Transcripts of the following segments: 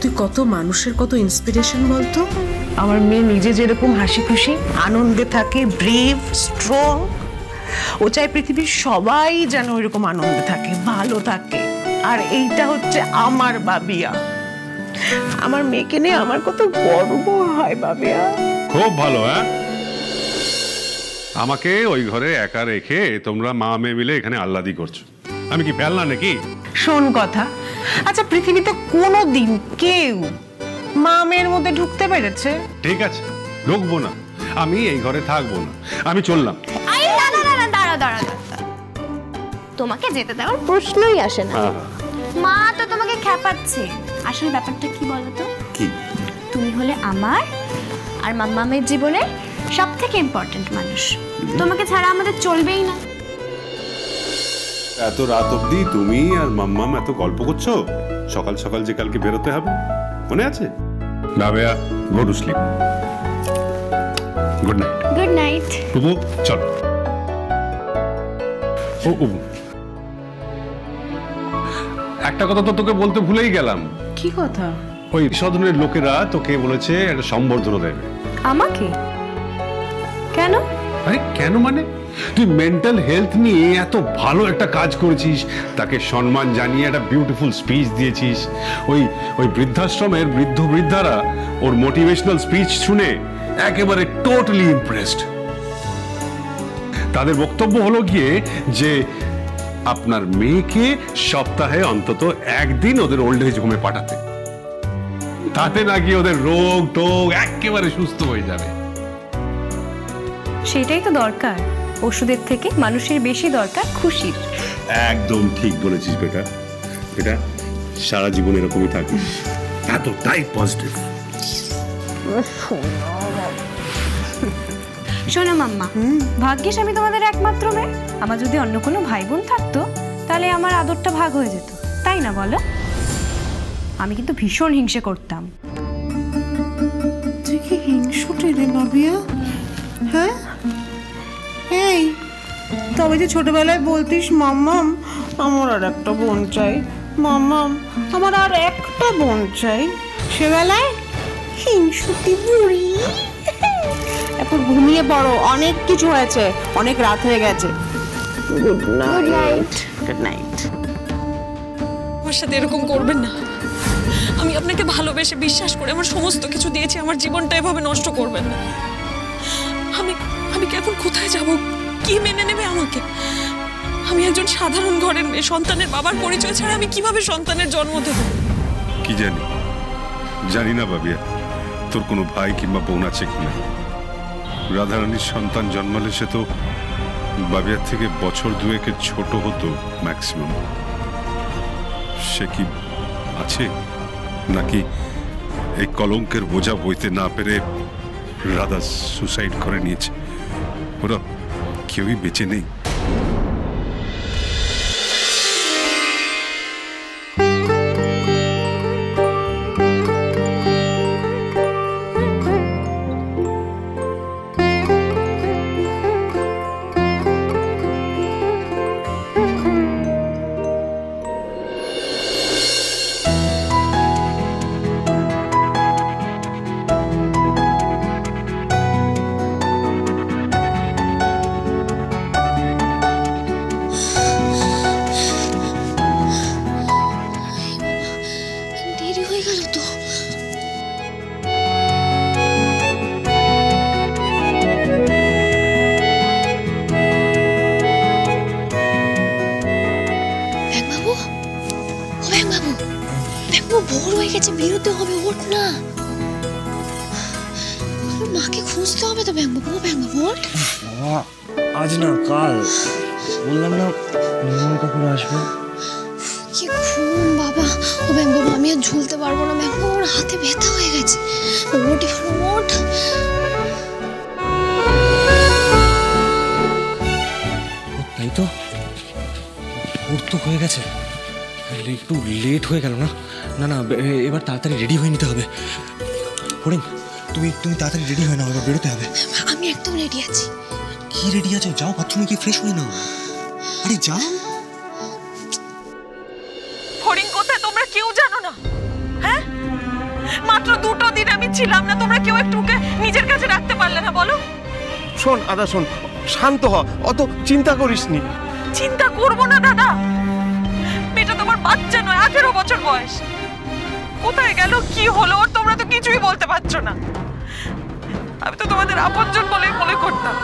তুই কত মানুষের কত ইন্সপিরেশন বলতো। আমার মেয়ে নিজে যেরকম হাসি খুশি আনন্দে থাকে, ব্রেভ, স্ট্রং, ও চাই পৃথিবীর সবাই যেন ওইরকম আনন্দে থাকে, ভালো থাকে। আর এইটা হচ্ছে আমার বাবিয়া। আমার মেয়েকে নিয়ে আমার কত গর্ব হয় বাবিয়া। খুব ভালো। হ্যাঁ, আমাকে ওই ঘরে একা রেখে তোমরা মা মেয়ে মিলে এখানে আহ্লাদি করছো। আমি কি ফেলনা নাকি? শোন কথা, আচ্ছা পৃথিবীতে কোনোদিন কেউ মা মেয়ের মধ্যে ঢুকতে পেরেছে? ঠিক আছে, ঢুকবো না, আমি এই ঘরে থাকবো না, আমি চললাম। দাঁড়া, তোমাকে যেতে দেওয়ার প্রশ্নই আসে না। মা তো তোমাকে খেপাচ্ছে। আসলে ব্যাপারটা কি বলতো? কি? তুমি হলে আমার আর মাম্মামের জীবনের সবথেকে ইম্পর্টেন্ট মানুষ। তোমাকে ছাড়া আমাদের চলবেই না। এত রাত অবধি তুমি আর মাম্মাম এত গল্প করছো, সকাল সকাল যে কালকে বেরোতে হবে, মনে আছে? Babeya, go to sleep. Good night. Good night. Bubu চল। ও একটা কথা তো তোকে বলতে ভুলেই গেলাম। কি কথা? ওই সদনের লোকেরা তোকে বলেছে একটা সম্বর্ধনা দেবে। আমাকে? কেন? আরে কেন মানে, তুই মেন্টাল হেলথ নিয়ে এত ভালো একটা কাজ করেছিস, তাকে সম্মান জানিয়ে একটা বিউটিফুল স্পিচ দিয়েছিস। ওই বৃদ্ধাশ্রমের বৃদ্ধ বৃদ্ধারা ওর মোটিভেশনাল স্পিচ শুনে একেবারে টোটালি ইমপ্রেসড। তাদের বক্তব্য হলো গিয়ে যে আপনার মেয়েকে সপ্তাহে অন্তত একদিন ওদের ওল্ড এজ হোমে পাঠাতে, তাতে নাকি ওদের রোগ টোগ একেবারে সুস্থ হয়ে যাবে। সেটাই তো দরকার। ওষুধের থেকে মানুষের বেশি দরকার খুশির। একদম ঠিক বলেছিস বেটা, এটা সারা জীবন এরকমই থাকি, এতটাই পজিটিভ। শোনো মাম্মা, ভাগ্যিস আমি তোমাদের একমাত্র মেয়ে। আমার যদি অন্য কোনো ভাই বোন থাকতো তাহলে আমার আদরটা ভাগ হয়ে যেত, তাই না বলো? আমি কিন্তু ভীষণ হিংসে করতাম। তুই কি হিংসুটে রে বাবিয়া? হ্যাঁ, এই তবে যে ছোটবেলায় বলতিস মাম্মাম আমার আর একটা বোন চাই, মাম্মাম আমার আর একটা বোন চাই, সেবেলায় হিংসুটি বুড়ি। এখন ঘুমিয়ে পড়ো, অনেক কিছু হয়েছে, অনেক রাত হয়ে গেছে। Good night. Good night. আমার সাথে এরকম করবেন না। আমি আপনাকে ভালোবেসে বিশ্বাস করে আমার সমস্ত কিছু দিয়েছি, আমার জীবনটা এভাবে নষ্ট করবেন না। আমি কি এখন কোথায় যাব? কি মেনে নেবে আমাকে? আমি একজন সাধারণ ঘরের মেয়ে, সন্তানের বাবার পরিচয় ছাড়া আমি কিভাবে সন্তানের জন্ম দেব? কি জানি না বাবিয়া, তোর কোনো ভাই কিংবা বোন আছে কিনা। রাধারানীর সন্তান জন্মালে সে তো বাবিয়ার থেকে বছর দুয়েকের ছোট হতো ম্যাক্সিমাম। সে কি আছে, নাকি এই কলঙ্কের বোঝা বইতে না পেরে রাধা সুসাইড করে নিয়েছে? ওরা কেউই বেঁচে নেই। ভোর হয়ে গেছে, বেরোতে হবে, ওঠ না। মাকে খুঁজতে হবে তো ব্যাংবাবু। ব্যাংবাবু ওঠ। আজ না কাল, বললাম না নির্মল কাকুর আসবে। কি ঘুম বাবা। ও ব্যাংবাবু আমি আর ঝুলতে পারবো না ব্যাংবাবু, ওর হাতে ব্যথা হয়ে গেছে। ওঠ এবার, ওঠ। তাই তো, ওর তো হয়ে গেছে, একটু লেট হয়ে গেল না? না না, এবার তাড়াতাড়ি রেডি হয়ে নিতে হবে। ফড়িং, তুমি তাড়াতাড়ি রেডি হয়ে নাও, এবার বেরোতে হবে। আমি একদম রেডি আছি। কি রেডি আছো? যাও বাথরুমে গিয়ে ফ্রেশ হয়ে নাও। আরে যাও। ফড়িং কোথায় তোমরা কেউ জানো না? হ্যাঁ, ছিলাম না, তোমরা কেউ একটু ওকে নিজের কাছে রাখতে পারলে না বলো? শোন আদা শোন, শান্ত হ, অত চিন্তা করিসনি। চিন্তা করবো না দাদা, মেয়েটা তোমার বাচ্চা নয়, 18 বছর বয়স। কোথায় গেল, কি হলো ওর, তোমরা তো কিছুই বলতে পারছো না। আমি তো তোমাদের আপনজন বলেই মনে করতাম,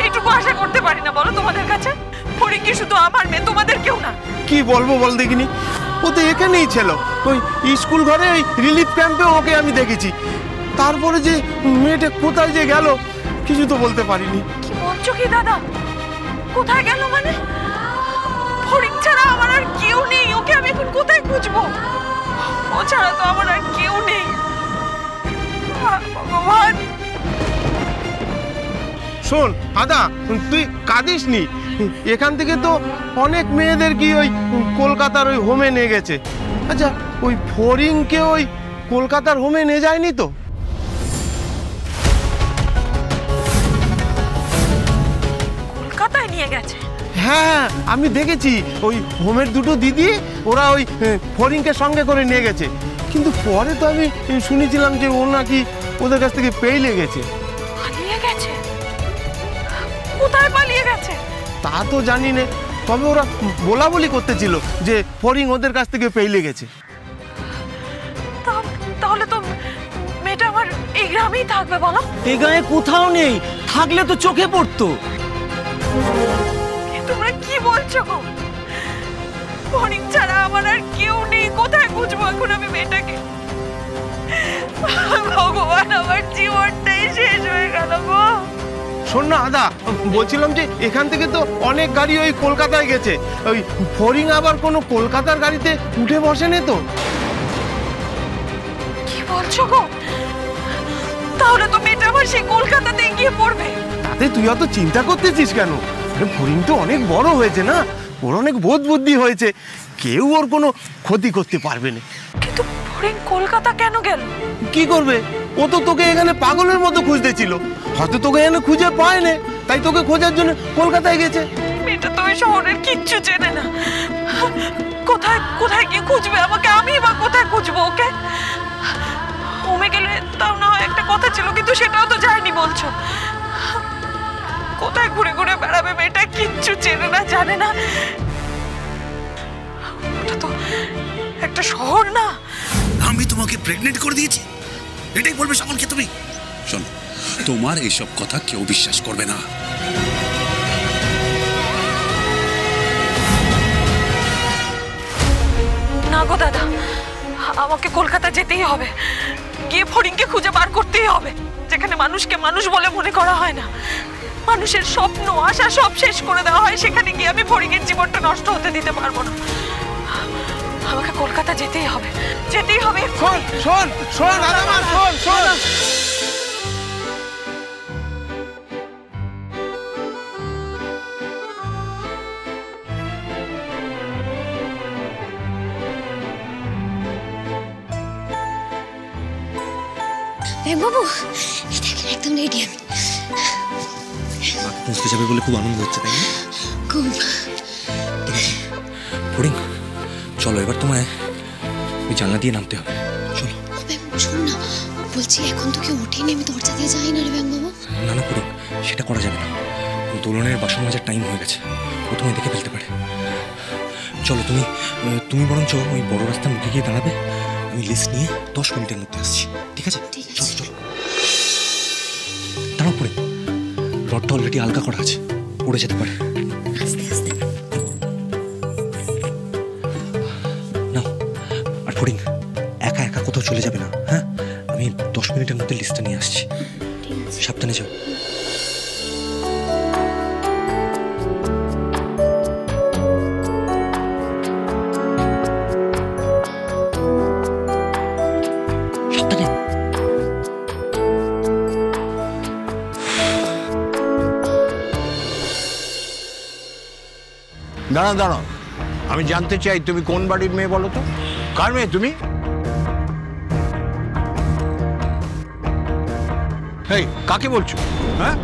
এইটুকু আশা করতে পারি না বলো তোমাদের কাছে? ফরিং কি শুধু আমার মেয়ে, তোমাদের কেউ না? কি বলবো বল দেখিনি, ও তো এখানেই ছিল, ওই স্কুল ঘরে ওই রিলিফ ক্যাম্পে ওকে আমি দেখেছি। তারপরে যে মেয়েটা কোথায় যে গেল কিছু তো বলতে পারিনি। কি বলছো কি দাদা, কোথায় গেল মানে? ফরিং ছাড়া আমার আর কেউ নেই, ওকে আমি এখন কোথায় খুঁজবো? ও ছাড়া তো আমার আর কেউ নেই। ভগবান। শোন আদা, তুই কাঁদিস নি, এখান থেকে তো অনেক মেয়েদের কি ওই কলকাতার ওই হোমে নিয়ে গেছে। আচ্ছা, ওই ফরিংকে ওই কলকাতার হোমে নিয়ে যায়নি তো? কলকাতায় নিয়ে গেছে? হ্যাঁ, আমি দেখেছি ওই হোমের দুটো দিদি ওরা ওই ফরিংকে সঙ্গে করে নিয়ে গেছে, কিন্তু পরে তো আমি শুনেছিলাম যে ও নাকি ওদের কাছ থেকে পেইলে গেছে। পালিয়ে গেছে? কোথায় পালিয়ে গেছে? তা তো জানি না, তবে ওরা বলা বলি করতেছিল যে ফরিং ওদের কাছ থেকে পেইলে গেছে। তাহলে তো মেয়েটা আমার এই গ্রামেই থাকবে বলো? এই গায়ে কোথাও নেই, থাকলে তো চোখে পড়তো। তোমরা কি বলছো গো? ফরিং ছাড়া আমার আর কেউ নেই, কোথায় খুঁজবো এখন আমি মেয়েটাকে? ভগবান, আমার জীবনটাই শেষ হয়ে গেল গো। শোন না আদা, বলছিলাম যে এখান থেকে তো অনেক গাড়ি ওই কলকাতায় গেছে, ওই ফরিং আবার কোনো কলকাতার গাড়িতে উঠে বসেনি তো? কি বলছো গো? তাহলে তো মেয়েটা আবার সেই কলকাতাতে গিয়ে পড়বে। তাতে তুই অত চিন্তা করতেছিস কেন? ফরিং তো অনেক বড় হয়েছে না, ওর অনেক বোধ বুদ্ধি হয়েছে, কেউ ওর কোনো ক্ষতি করতে পারবে না। কিন্তু ফরিং কলকাতা কেন গেল? কি করবে, ও তো তোকে এখানে পাগলের মতো খুঁজতেছিল, হয়তো তোকে এখানে খুঁজে পায় না, তাই তোকে খোঁজার জন্য কলকাতায় গেছে। মেয়েটা তো ওই শহরের কিচ্ছু চেনে না, কোথায় কোথায় কি খুঁজবে আমাকে? আমি বা কোথায় খুঁজবো ওকে? হোমে গেলে তাও না হয় একটা কথা ছিল, কিন্তু সেটাও তো যায়নি বলছো। কোথায় ঘুরে ঘুরে বেড়াবে মেয়েটা, কিচ্ছু চেনে না, জানে না। ওটা তো একটা শহর না। আমি তোমাকে প্রেগনেন্ট করে দিয়েছি, এটাই বলবে সকলকে তুমি? শোনো, তোমার এইসব কথা কেউ বিশ্বাস করবে না। না গো দাদা, আমাকে কলকাতা যেতেই হবে, গিয়ে ফরিংকে খুঁজে বার করতেই হবে। যেখানে মানুষকে মানুষ বলে মনে করা হয় না, মানুষের স্বপ্ন আশা সব শেষ করে দেওয়া হয়, সেখানে গিয়ে আমি ফরিংয়ের জীবনটা নষ্ট হতে দিতে পারবো না। আমাকে কলকাতা যেতেই হবে, যেতেই হবে। শোন শোন শোন আদামা, শোন শোন, বাবু একদম রেডি আমি। বুঝতে যাবে বলে খুব আনন্দ হচ্ছে, তাই না? খুব। ফরিং, চলো এবার তোমায় ওই জানলা দিয়ে নামতে হবে, চলো। শোন না, বলছি এখন তো কেউ ওঠেনি, আমি দরজা দিয়ে যাই না রে ব্যাঙ্গবাবু। না না ফরিং, সেটা করা যাবে না, দোলনের বাসন মাজার টাইম হয়ে গেছে, ও তোমায় দেখে ফেলতে পারে। চলো তুমি বরঞ্চ ওই বড় রাস্তার মুখে গিয়ে দাঁড়াবে, আমি লিস্ট নিয়ে 10 মিনিটের মধ্যে আসছি, ঠিক আছে? চলো চলো, দাঁড়াও ফরিং, রডটা অলরেডি আলগা করা আছে, পড়ে যেতে পারে। আস্তে আস্তে। নাও, আর ফরিং একা একা কোথাও চলে যাবে না, হ্যাঁ? আমি 10 মিনিটের মধ্যে লিস্টটা নিয়ে আসছি, সাবধানে যাও। দাঁড়াও দাঁড়াও, আমি জানতে চাই তুমি কোন বাড়ির মেয়ে বলো তো? কার মেয়ে তুমি? এই কাকে বলছো? হ্যাঁ,